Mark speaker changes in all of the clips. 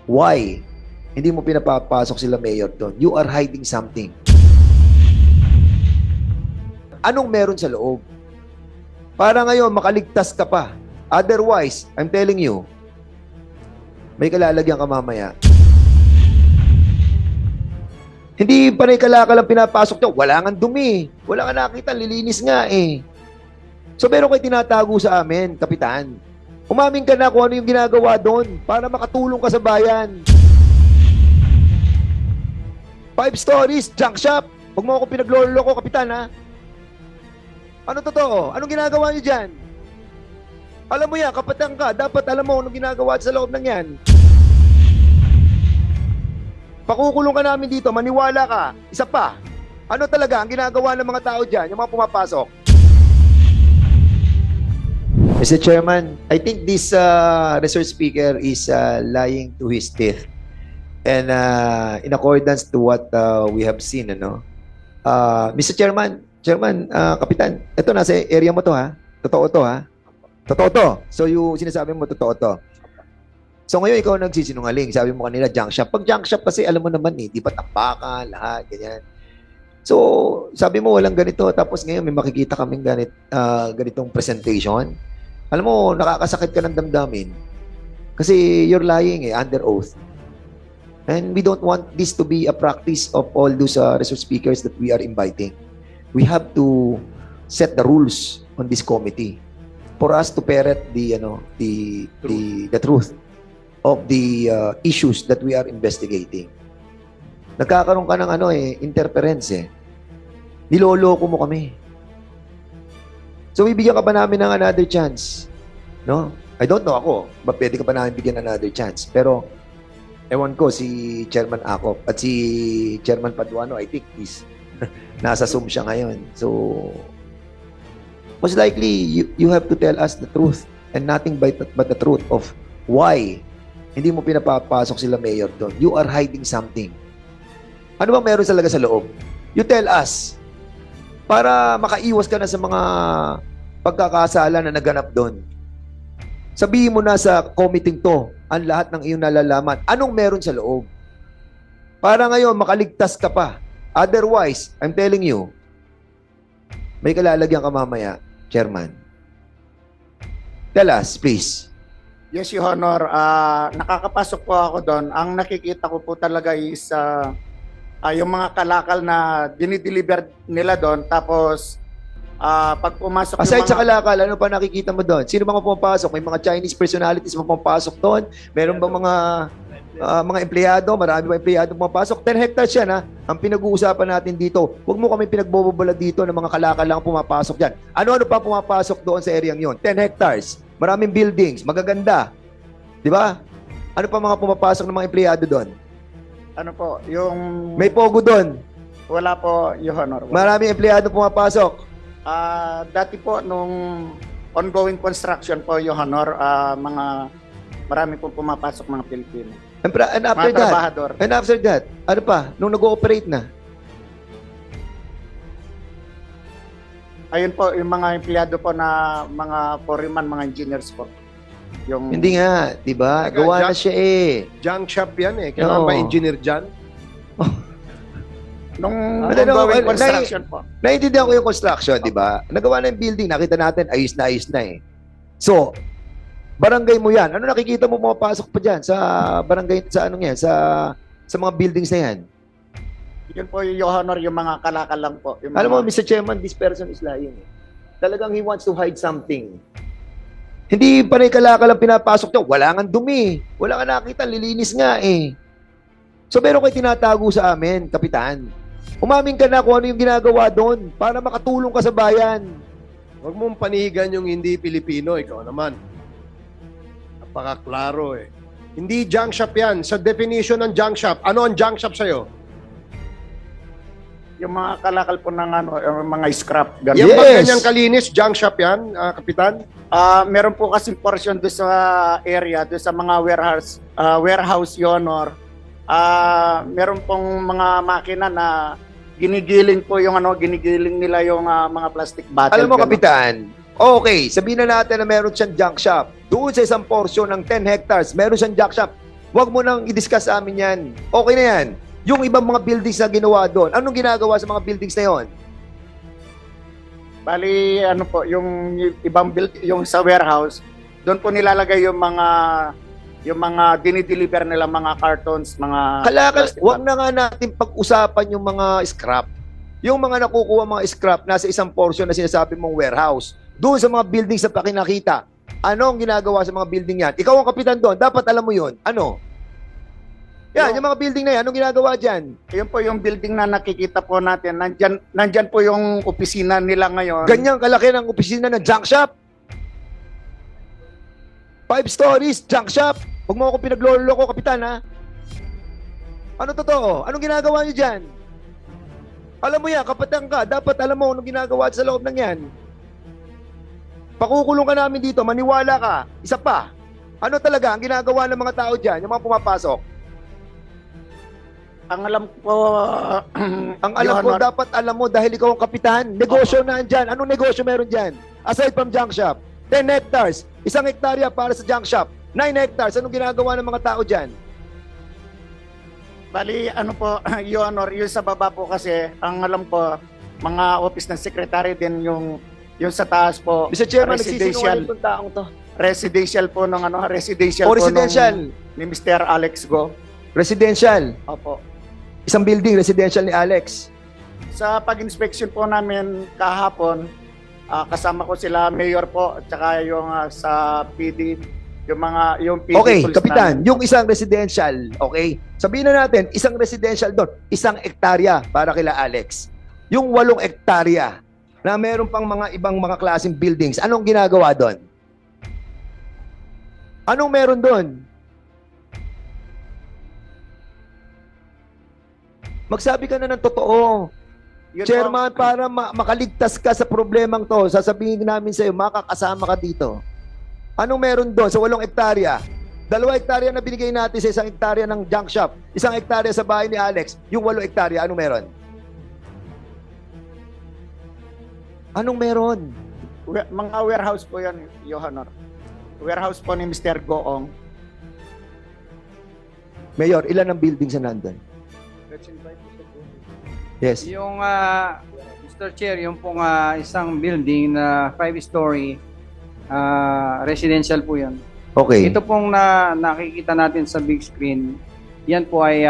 Speaker 1: Why? Hindi mo pinapapasok sila mayor doon. You are hiding something. Anong meron sa loob? Para ngayon, makaligtas ka pa. Otherwise, I'm telling you, may kalalagyan ka mamaya. Hindi panay-kalakal ang pinapasok nyo. Wala nga dumi. Wala nga nakita. Lilinis nga eh. So, meron kayo tinatago sa amin, Kapitan. Umamin ka na kung ano yung ginagawa doon para makatulong ka sa bayan. 5 stories, junk shop. Huwag mo ako pinaglolo ko, Kapitan, ha? Ano totoo? Anong ginagawa niyo dyan? Alam mo yan, kapatang ka, dapat alam mo anong ginagawa sa loob ng yan. Pakukulong ka namin dito, maniwala ka. Isa pa, ano talaga ang ginagawa ng mga tao dyan, yung mga pumapasok? Mr. Chairman, I think this resource speaker is lying to his teeth. And in accordance to what we have seen, ano? Mr. Chairman, Kapitan, ito nasa area mo to ha? Totoo to ha? Totoo to. So yung sinasabi mo, totoo to. So ngayon ikaw nagsisinungaling. Sabi mo kanila, junk shop. Pag junk shop kasi alam mo naman eh, di ba takbakan, lahat, ganyan. So sabi mo walang ganito. Tapos ngayon may makikita kaming ganitong presentation. Alam mo, nakakasakit ka ng damdamin. Kasi you're lying eh, under oath. And we don't want this to be a practice of all those resource speakers that we are inviting. We have to set the rules on this committee for us to parrot the truth of the issues that we are investigating. Nagkakaroon ka ng interference eh. Niloloko mo kami. So bibigyan ka pa namin ng another chance. No? I don't know ako, ba pwede ka pa namin bigyan another chance. Pero ewan ko si Chairman Acop at si Chairman Paduano, I think is nasa Zoom siya ngayon. So, most likely, you have to tell us the truth and nothing but the truth of why hindi mo pinapapasok sila mayor doon. You are hiding something. Ano bang meron talaga sa loob? You tell us para makaiwas ka na sa mga pagkakasala na naganap doon. Sabihin mo na sa committee to ang lahat ng iyong nalalaman. Anong meron sa loob? Para ngayon, makaligtas ka pa. Otherwise, I'm telling you, may kalalagyan ka mamaya, Chairman. Tell us, please.
Speaker 2: Yes, Your Honor. Nakakapasok po ako doon. Ang nakikita ko po talaga is yung mga kalakal na dinideliver nila doon. Tapos, pag pumasok
Speaker 1: Aside
Speaker 2: yung mga...
Speaker 1: sa kalakal, ano pa nakikita mo doon? Sino mga pumapasok? May mga Chinese personalities pa pumapasok doon? Meron ba mga empleyado? Marami ba empleyado pumapasok? 10 hectares yan ha? Ang pinag-uusapan natin dito. Huwag mo kami pinagbobobola dito ng mga kalakal lang pumapasok dyan. Ano-ano pa pumapasok doon sa area yon? 10 hectares. Maraming buildings. Magaganda. Di ba? Ano pa mga pumapasok ng mga empleyado doon?
Speaker 2: Ano po, yung...
Speaker 1: May pogo doon.
Speaker 2: Wala po, Your Honor.
Speaker 1: Maraming empleyado pumapasok.
Speaker 2: Dati po, nung ongoing construction po, Your Honor, marami po pumapasok mga Pilipino.
Speaker 1: And after
Speaker 2: Mga
Speaker 1: that,
Speaker 2: trabahador.
Speaker 1: and after that, ano pa? Nung nag-ooperate na?
Speaker 2: Ayun po, yung mga empleyado po na mga foreman, mga engineers po. Yung...
Speaker 1: Hindi nga, di ba?
Speaker 3: Teka,
Speaker 1: Gawa na
Speaker 3: Jack-
Speaker 1: siya eh.
Speaker 3: Junk shop yan eh. Kailangan
Speaker 1: Oo.
Speaker 3: ba engineer dyan?
Speaker 2: Nung
Speaker 1: Ano,
Speaker 2: ongoing
Speaker 1: ano,
Speaker 2: construction po.
Speaker 1: Naiintindihan ko yung construction, di ba? Nagawa na yung building, nakita natin, ayos na eh. So, barangay mo yan. Ano nakikita mo pumapasok pa dyan sa barangay, sa anong yan, sa mga buildings na yan?
Speaker 2: Yun po, Your Honor, yung mga kalakal lang po. Yung
Speaker 1: Alam mo,
Speaker 2: mga-
Speaker 1: Mr. Chairman, this person is lying eh. Talagang he wants to hide something. Hindi panay-kalakal ang pinapasok nyo. Wala nga dumi. Wala nga nakita, lilinis nga eh. So, meron kayo tinatago sa amin, Kapitan. Umamin ka na kung ano yung ginagawa doon para makatulong ka sa bayan.
Speaker 3: Huwag mong panihigan yung hindi Pilipino. Ikaw naman. Napakaklaro eh. Hindi junk shop yan. Sa definition ng junk shop, ano ang junk shop sa'yo?
Speaker 2: Yung mga kalakal po ng yung mga scrap. Ganun.
Speaker 3: Yan ba
Speaker 1: Yes.
Speaker 3: ganyang kalinis? Junk shop yan, Kapitan?
Speaker 2: Meron po kasing portion doon sa area, doon sa mga warehouse, Your Honor. Meron pong mga makina na ginigiling po yung ginigiling nila yung mga plastic bottle.
Speaker 1: Alam mo,
Speaker 2: ganun.
Speaker 1: Kapitan, okay, sabihin na natin na meron siyang junk shop. Doon sa isang portion ng 10 hectares, meron siyang junk shop. Huwag mo nang i-discuss sa amin yan. Okay na yan. Yung ibang mga buildings na ginawa doon, anong ginagawa sa mga buildings na yon?
Speaker 2: Bali, ano po, yung ibang yung sa warehouse, doon po nilalagay yung mga dinideliver nila mga cartons, mga plastic
Speaker 1: Huwag
Speaker 2: bag.
Speaker 1: na nga natin pag-usapan yung mga scrap. Yung mga nakukuha mga scrap, nasa isang portion na sinasabi mong warehouse. Doon sa mga buildings na pakinakita, anong ginagawa sa mga building yan? Ikaw ang kapitan doon, dapat alam mo yun. Ano? Yan, yung mga building na yan, anong ginagawa dyan?
Speaker 2: Yun po yung building na nakikita po natin. Nandyan po yung opisina nila ngayon.
Speaker 1: Ganyang kalaki ng opisina ng junk shop. 5 stories, junk shop. Huwag mo ako pinaglolo ko, kapitan, ha? Ano totoo? Anong ginagawa niyo dyan? Alam mo yan, kapitan ka, dapat alam mo anong ginagawa sa loob ng yan. Pakukulong ka namin dito, maniwala ka. Isa pa, ano talaga ang ginagawa ng mga tao dyan, yung mga pumapasok?
Speaker 2: Ang alam po,
Speaker 1: Ang alam
Speaker 2: Your
Speaker 1: ko,
Speaker 2: Honor,
Speaker 1: dapat alam mo dahil ikaw ang kapitan. Negosyo na andyan. Anong negosyo meron dyan? Aside from junk shop. 10 hectares. 1 hektarya para sa junk shop. 9 hectares. Anong ginagawa ng mga tao dyan?
Speaker 2: bali, ano po, Your Honor, yung sa baba po kasi, ang alam ko, mga office ng secretary din yung sa taas po,
Speaker 1: Mr. Chairman,
Speaker 2: residential,
Speaker 1: nagsisinungaling itong taong to.
Speaker 2: residential po ng ano, residential
Speaker 1: O
Speaker 2: po
Speaker 1: residential.
Speaker 2: ni Mr. Alex Go.
Speaker 1: Residential.
Speaker 2: Opo.
Speaker 1: Isang building, residential ni Alex.
Speaker 2: Sa pag-inspection po namin kahapon, kasama ko sila mayor po at saka yung sa PD, yung PD
Speaker 1: Okay,
Speaker 2: tools
Speaker 1: kapitan,
Speaker 2: namin.
Speaker 1: yung isang residential, okay? Sabihin na natin, isang residential doon, 1 hektarya para kila Alex. Yung 8 hektarya na meron pang mga ibang mga klaseng buildings, anong ginagawa doon? Anong meron doon? Magsabi ka na ng totoo.
Speaker 2: Yun po,
Speaker 1: Chairman, para makaligtas ka sa problemang to, sasabihin namin sa'yo, makakasama ka dito. Anong meron doon sa 8 hektarya? 2 hektarya na binigay natin sa 1 hektarya ng junk shop. 1 hektarya sa bahay ni Alex. Yung 8 hektarya, anong meron? Anong meron?
Speaker 2: mga warehouse po yan, Your Honor. Warehouse po ni Mr. Goong.
Speaker 1: Mayor, ilan ang buildings na nandun? Yes.
Speaker 4: Yung Mr. Chair, yung pong isang building na 5-story residential po 'yan.
Speaker 1: Okay.
Speaker 4: Ito pong nakikita natin sa big screen. Yan po ay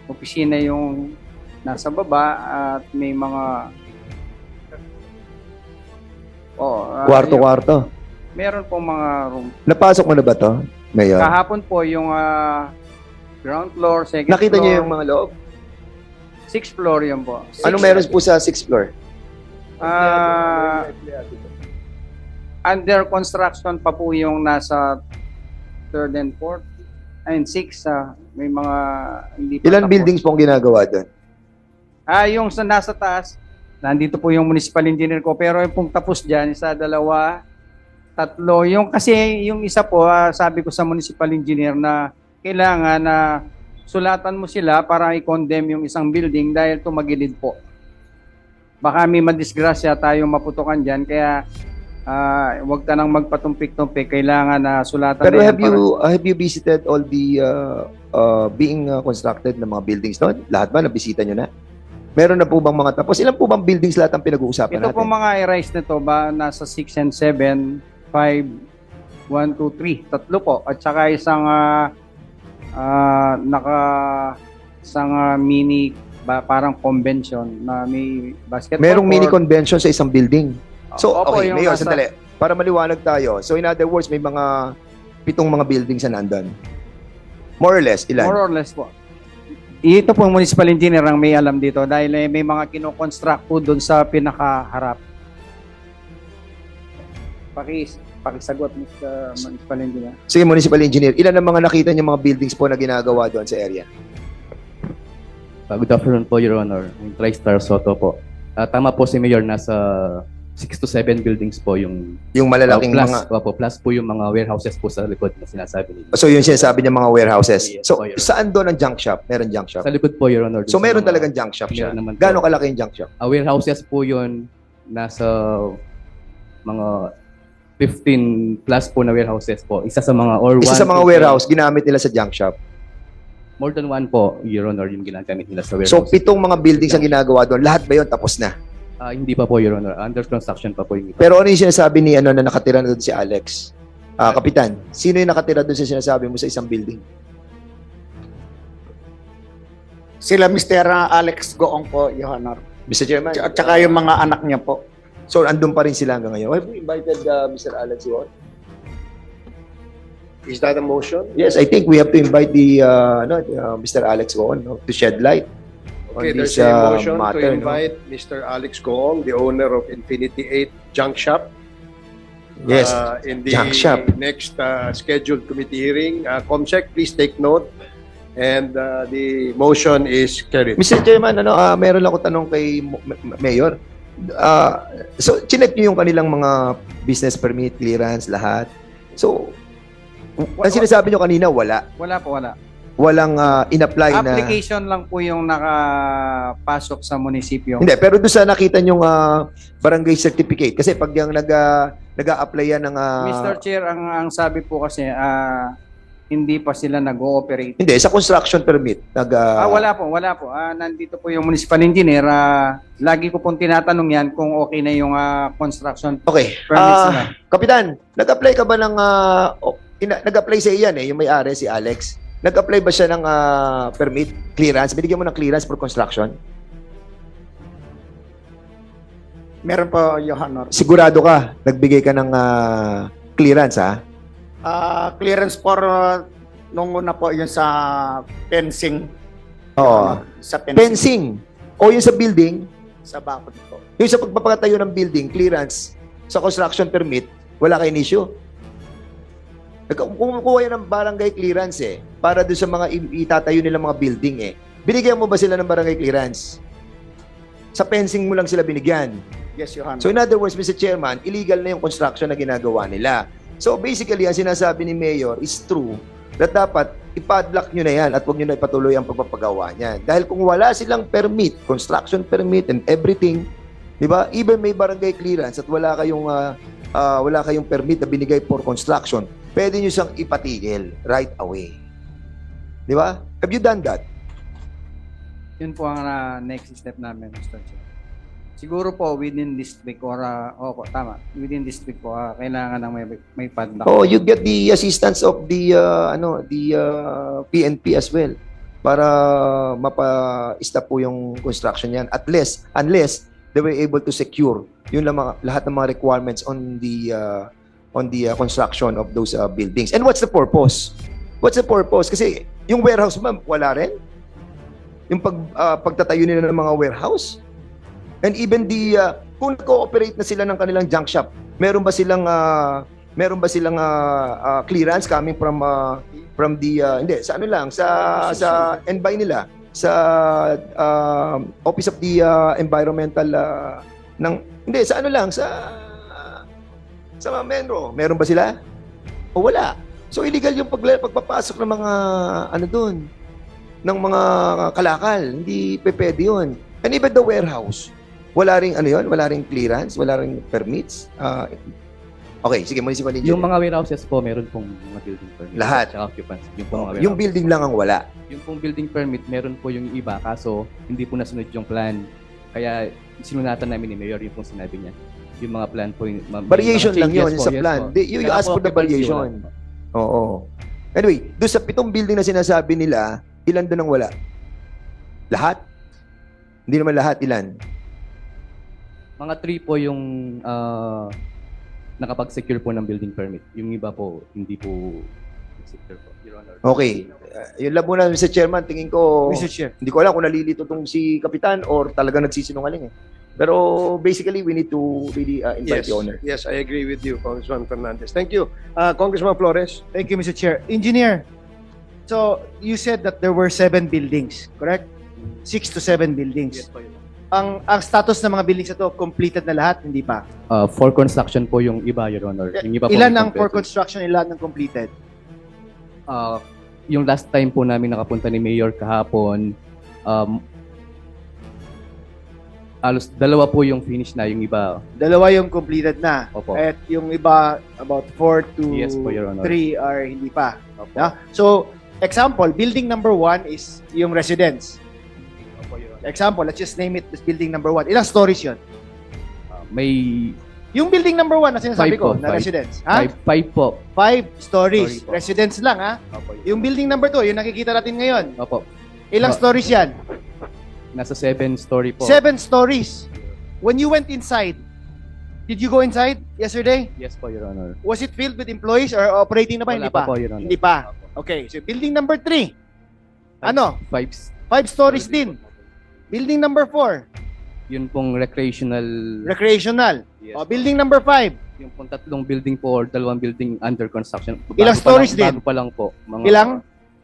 Speaker 4: opisina yung nasa baba at may mga
Speaker 1: Kwarto-kwarto.
Speaker 4: meron pong mga room.
Speaker 1: Napasok mo na ba to, Mayor?
Speaker 4: Kahapon po yung ground floor, second
Speaker 1: Nakita
Speaker 4: floor,
Speaker 1: niyo yung mga loob?
Speaker 4: 6th floor yun po.
Speaker 1: Anong meron po sa 6th floor?
Speaker 4: Under construction pa po yung nasa 3rd and 4th. And 6, may mga hindi pa
Speaker 1: Ilan
Speaker 4: tapos.
Speaker 1: buildings po ang ginagawa doon?
Speaker 4: Yung sa nasa taas, nandito po yung municipal engineer ko. Pero yung pong tapos dyan, 1, 2, 3. Yung kasi yung isa po, sabi ko sa municipal engineer na kailangan na sulatan mo sila para i-condemn yung isang building dahil tumagilid po. Baka may madisgrasya tayong maputukan dyan, kaya wag ka nang magpatumpik-tumpik, kailangan na sulatan.
Speaker 1: Pero
Speaker 4: na yan
Speaker 1: have you visited all the being constructed na mga buildings doon? Lahat ba nabisita nyo na? Meron na po bang mga tapos? Ilan po bang buildings lahat ang pinag-uusapan
Speaker 4: Ito
Speaker 1: natin?
Speaker 4: po mga i-rise nito ba nasa 6 and 7, 5, 1, 2, 3, tatlo po. At saka isang isang mini parang convention na may basketball
Speaker 1: Merong mini
Speaker 4: court.
Speaker 1: convention sa isang building. So,
Speaker 4: Opo,
Speaker 1: okay,
Speaker 4: yung
Speaker 1: Mayor,
Speaker 4: nasa-
Speaker 1: sandali. Para maliwanag tayo. So, in other words, may mga 7 mga buildings na nandun. More or less, ilan?
Speaker 4: More or less po. Ito po municipal engineer ang may alam dito dahil may mga kino-construct po doon sa pinakaharap. Pakisagot, Mr. Municipal Engineer.
Speaker 1: Sige, municipal engineer. Ilan ang mga nakita niyo mga buildings po na ginagawa doon sa area?
Speaker 5: Good afternoon po, Your Honor. Yung TriStar Soto po. Tama po si Mayor, nasa 6 to 7 buildings po yung
Speaker 1: Yung malalaking
Speaker 5: plus,
Speaker 1: mga...
Speaker 5: plus po yung mga warehouses po sa likod na sinasabi nila.
Speaker 1: So, yun sinasabi niya mga warehouses.
Speaker 5: Yes,
Speaker 1: So,
Speaker 5: po, Your
Speaker 1: saan doon ang junk shop? Meron junk shop.
Speaker 5: Sa likod po, Your Honor.
Speaker 1: So,
Speaker 5: dun sa
Speaker 1: meron
Speaker 5: mga-
Speaker 1: talagang junk shop siya.
Speaker 5: Meron naman po.
Speaker 1: Gano'ng kalaki yung junk shop?
Speaker 5: Warehouses po yun, nasa mga 15 plus po na warehouses po. Isa sa mga or
Speaker 1: Isa
Speaker 5: one
Speaker 1: sa mga
Speaker 5: to
Speaker 1: warehouse, ginamit nila sa junk shop.
Speaker 5: more than one po, Your Honor, yung ginagamit nila sa
Speaker 1: So,
Speaker 5: warehouse.
Speaker 1: 7 mga buildings ang ginagawa doon. Lahat ba yun tapos na?
Speaker 5: Hindi pa po, Your Honor. Under construction pa po yung iba.
Speaker 1: Pero ano yung sinasabi ni na nakatira na doon si Alex? Kapitan, sino yung nakatira doon sa sinasabi mo sa isang building?
Speaker 2: Sila Mr. Alex Goong po, Your Honor.
Speaker 1: Mr. Chairman.
Speaker 2: At saka yung mga anak niya po.
Speaker 1: So, andun pa rin sila hanggang ngayon. Have we invited Mr. Alex Won?
Speaker 3: Is that a motion?
Speaker 1: Yes, I think we have to invite the Mr. Alex Won to shed light on
Speaker 3: Okay,
Speaker 1: this
Speaker 3: there's a motion
Speaker 1: matter.
Speaker 3: to invite Mr. Alex Goong, the owner of Infinity 8 Junk Shop.
Speaker 1: Yes,
Speaker 3: In the
Speaker 1: junk shop.
Speaker 3: next scheduled committee hearing. Comsec, please take note. And the motion is carried.
Speaker 1: Mr. Chairman, meron lang ako tanong kay Mayor. So, chinek niyo yung kanilang mga business permit, clearance, lahat. So, ang sinasabi niyo kanina, wala.
Speaker 4: Wala po, wala.
Speaker 1: Walang in-apply na...
Speaker 4: Application lang po yung nakapasok sa munisipyo.
Speaker 1: Hindi, pero doon sa nakita niyong barangay certificate, kasi pag yung nag-a-apply yan ng...
Speaker 4: Mr. Chair, ang sabi po kasi, hindi pa sila nag-ooperate.
Speaker 1: Hindi, sa construction permit.
Speaker 4: Wala po, wala po. Nandito po yung municipal engineer. Lagi ko pong tinatanong yan kung okay na yung construction
Speaker 1: Okay.
Speaker 4: permits nila.
Speaker 1: Kapitan, nag-apply ka ba ng... nag-apply sa iyan yung may-ari, si Alex. Nag-apply ba siya ng permit, clearance? Binigyan mo ng clearance for construction?
Speaker 2: Meron po, Your Honor.
Speaker 1: Sigurado ka, nagbigay ka ng clearance, ha?
Speaker 2: Clearance for nung una po yun sa fencing.
Speaker 1: Oo.
Speaker 2: Sa
Speaker 1: Fencing. O yung sa building,
Speaker 2: Sa bakod po.
Speaker 1: yung sa pagpapatayo ng building, clearance, sa construction permit, wala kayong issue. Kumukuha yan ng barangay clearance para doon sa mga itatayo nilang mga building Binigyan mo ba sila ng barangay clearance? Sa fencing mo lang sila binigyan.
Speaker 2: Yes, Your Honor.
Speaker 1: So in other words, Mr. Chairman, illegal na yung construction na ginagawa nila. So basically, ang sinasabi ni Mayor is true that dapat ipadlock nyo na yan at huwag nyo na ipatuloy ang pagpapagawa niyan. Dahil kung wala silang permit, construction permit and everything, di ba? Even may barangay clearance at wala kayong permit na binigay for construction, pwede nyo siyang ipatigil right away. Di ba? Have you done that?
Speaker 4: Yun po ang next step namin, Mr. Chair. Siguro po within this week or opo, tama. Within this week po kailangan ng may padlock.
Speaker 1: Oh, you get the assistance of the PNP as well para mapa-stop po yung construction niyan unless they were able to secure yun lang lahat ng mga requirements on the construction of those buildings. And what's the purpose? What's the purpose? Kasi yung warehouse ma'am, wala rin. Yung pagtatayo nila ng mga warehouse. And even kung nag-cooperate na sila ng kanilang junk shop, meron ba silang clearance coming from the hindi sa ano lang sa NBI nila sa Office of the Environmental hindi sa ano lang sa Menro, meron ba sila? O wala. So illegal yung pagpapasok ng mga doon ng mga kalakal, hindi pwede yun. And even the warehouse, wala ring wala ring clearance, wala ring permits. Okay, sige, municipal engineer.
Speaker 5: Yung mga warehouses po, meron pong mga building permit.
Speaker 1: Lahat?
Speaker 5: At occupancy. Yung pong mga
Speaker 1: Yung
Speaker 5: warehouse.
Speaker 1: building lang ang wala.
Speaker 5: Yung pong building permit, meron po yung iba, kaso hindi po nasunod yung plan. Kaya sinunatan namin ni Mayor yung pong sinabi niya. Yung mga plan po. Yung
Speaker 1: Variation
Speaker 5: mga
Speaker 1: lang yun
Speaker 5: changes
Speaker 1: sa
Speaker 5: po, yes
Speaker 1: plan.
Speaker 5: po.
Speaker 1: You
Speaker 5: Kaya
Speaker 1: ask
Speaker 5: po,
Speaker 1: for the
Speaker 5: occupancy,
Speaker 1: variation.
Speaker 5: wala po.
Speaker 1: Oo. Anyway, doon sa 7 building na sinasabi nila, ilan doon ang wala? Lahat? Hindi naman lahat, ilan?
Speaker 5: Mga 3 po yung nakapag-secure po ng building permit. Yung iba po, hindi po secure po, Your Honor.
Speaker 1: Okay. Yun lang muna, Mr. Chairman. Tingin ko,
Speaker 4: Mr. Chair.
Speaker 1: hindi ko alam kung nalilito tong si Kapitan or talaga nagsisinungaling Pero basically, we need to really invite the owner.
Speaker 3: Yes, I agree with you, Congressman Fernandez. Thank you. Congressman Flores.
Speaker 6: Thank you, Mr. Chair. Engineer, so you said that there were 7 buildings, correct? 6 to 7 buildings. Ang status ng mga buildings na to, completed na lahat, hindi pa?
Speaker 5: For construction po yung iba, Your Honor. Yung iba po
Speaker 6: Ilan ang for
Speaker 5: incomplete.
Speaker 6: construction, ilan ang completed?
Speaker 5: Yung last time po namin nakapunta ni Mayor kahapon, Alos dalawa po yung finish na, yung iba.
Speaker 6: Dalawa yung completed na.
Speaker 5: Opo.
Speaker 6: At yung iba, about 4 to
Speaker 5: Yes po, Your Honor.
Speaker 6: 3 are hindi pa.
Speaker 5: Opo.
Speaker 6: No? So, example, building number 1 is yung residence.
Speaker 5: Opo, Your Honor.
Speaker 6: Example, let's just name it this building number 1. Ilang stories yun?
Speaker 5: May
Speaker 6: Yung building number 1 na sinasabi
Speaker 5: 5
Speaker 6: ko,
Speaker 5: po,
Speaker 6: na
Speaker 5: 5.
Speaker 6: residence. Ha?
Speaker 5: 5 po.
Speaker 6: 5 stories.
Speaker 5: Story po.
Speaker 6: Residence lang, ha?
Speaker 5: Opo, Your
Speaker 6: Yung building number 2, yung nakikita natin ngayon.
Speaker 5: Opo.
Speaker 6: Ilang stories yan?
Speaker 5: Nasa 7-story po.
Speaker 6: 7 stories. When you went inside, did you go inside yesterday?
Speaker 5: Yes po, Your Honor.
Speaker 6: Was it filled with employees or operating na ba?
Speaker 5: Wala
Speaker 6: Hindi pa.
Speaker 5: po, Your Honor.
Speaker 6: Hindi pa.
Speaker 5: Opo.
Speaker 6: Okay, so building number 3. Ano?
Speaker 5: 5.
Speaker 6: 5 stories din. Building number 4,
Speaker 5: Yun pong recreational.
Speaker 6: recreational.
Speaker 5: Yes
Speaker 6: O,
Speaker 5: po.
Speaker 6: building number 5,
Speaker 5: Yung pong 3 building po or 2 building under construction.
Speaker 6: Ilang
Speaker 5: Bago pa
Speaker 6: stories
Speaker 5: lang,
Speaker 6: din?
Speaker 5: Bago pa lang po. Mga,
Speaker 6: Ilang?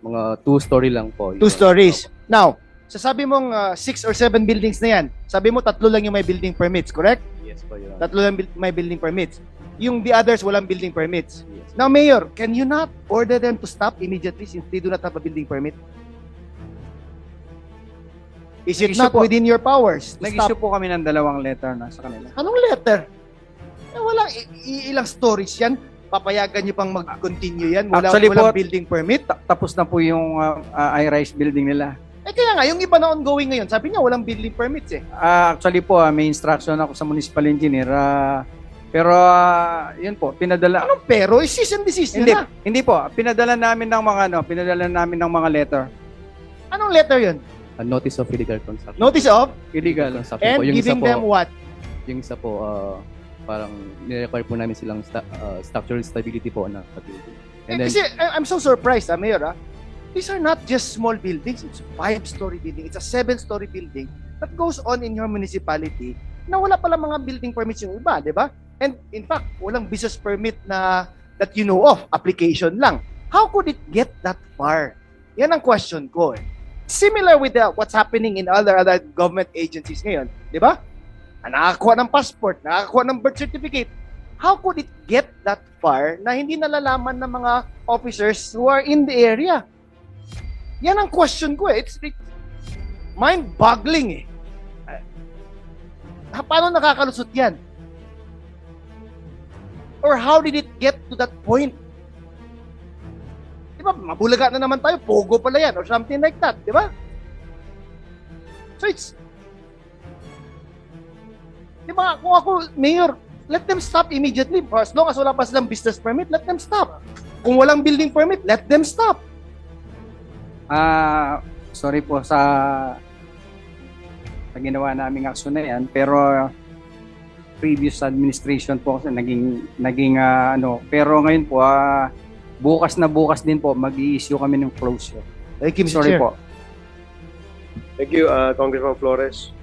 Speaker 5: Mga 2-story lang po.
Speaker 6: 2 stories. Now, sasabi mong 6 or 7 buildings na yan, sabi mo 3 lang yung may building permits, correct?
Speaker 5: Yes po, Your Honor.
Speaker 6: 3 lang may building permits. Yung the others walang building permits.
Speaker 5: Yes.
Speaker 6: Now, Mayor, can you not order them to stop immediately since they do not have a building permit? Is it
Speaker 4: Nag-issue
Speaker 6: not
Speaker 4: po-
Speaker 6: within your powers to
Speaker 4: Nag-issue
Speaker 6: stop?
Speaker 4: po kami ng 2 letter na sa kanila.
Speaker 6: Anong letter? Walang ilang stories yan. Papayagan nyo pang mag-continue yan.
Speaker 4: Actually
Speaker 6: Walang
Speaker 4: po-
Speaker 6: building permit.
Speaker 4: Tapos na po yung high-rise building nila.
Speaker 6: Kaya nga, yung iba na ongoing ngayon, sabi niya walang building permits eh.
Speaker 4: Actually po, may instruction ako sa municipal engineer. Pero yun po, pinadala.
Speaker 6: Anong pero? Cease and desist
Speaker 4: Hindi,
Speaker 6: nyo na.
Speaker 4: hindi po. Pinadala namin ng mga letter.
Speaker 6: Anong letter yun?
Speaker 5: A notice of illegal construction.
Speaker 6: Notice of
Speaker 4: Illegal.
Speaker 5: Construction
Speaker 6: and
Speaker 5: po. Yung
Speaker 6: giving
Speaker 5: isa po,
Speaker 6: them what?
Speaker 5: Yung isa po, parang nirequire po namin silang structural stability po na building. And then,
Speaker 6: Kasi I'm so surprised, Mayor. These are not just small buildings. It's a 5-story building. It's a 7-story building that goes on in your municipality na wala pala mga building permits yung iba, di ba? And in fact, walang business permit na that you know of. Application lang. How could it get that far? Yan ang question ko eh. Similar with what's happening in other government agencies ngayon, di ba? Nakakakuha ng passport, nakakakuha ng birth certificate. How could it get that far na hindi nalalaman ng mga officers who are in the area? Yan ang question ko eh. It's mind-boggling eh. Paano nakakalusot yan? Or how did it get to that point? Di ba, mabulaga na naman tayo, pogo pala yan, or something like that, di ba? So it's, di ba, kung ako, Mayor, let them stop immediately. For as long as wala pa silang business permit, let them stop. Kung walang building permit, let them stop.
Speaker 4: Sorry po sa ginawa naming aksyon na yan, pero previous administration po kasi naging pero ngayon po bukas din po mag-i-issue kami ng closure.
Speaker 6: Thank you, Mr.
Speaker 4: Sorry
Speaker 6: Chair.
Speaker 4: po.
Speaker 3: Thank you, Congressman Flores.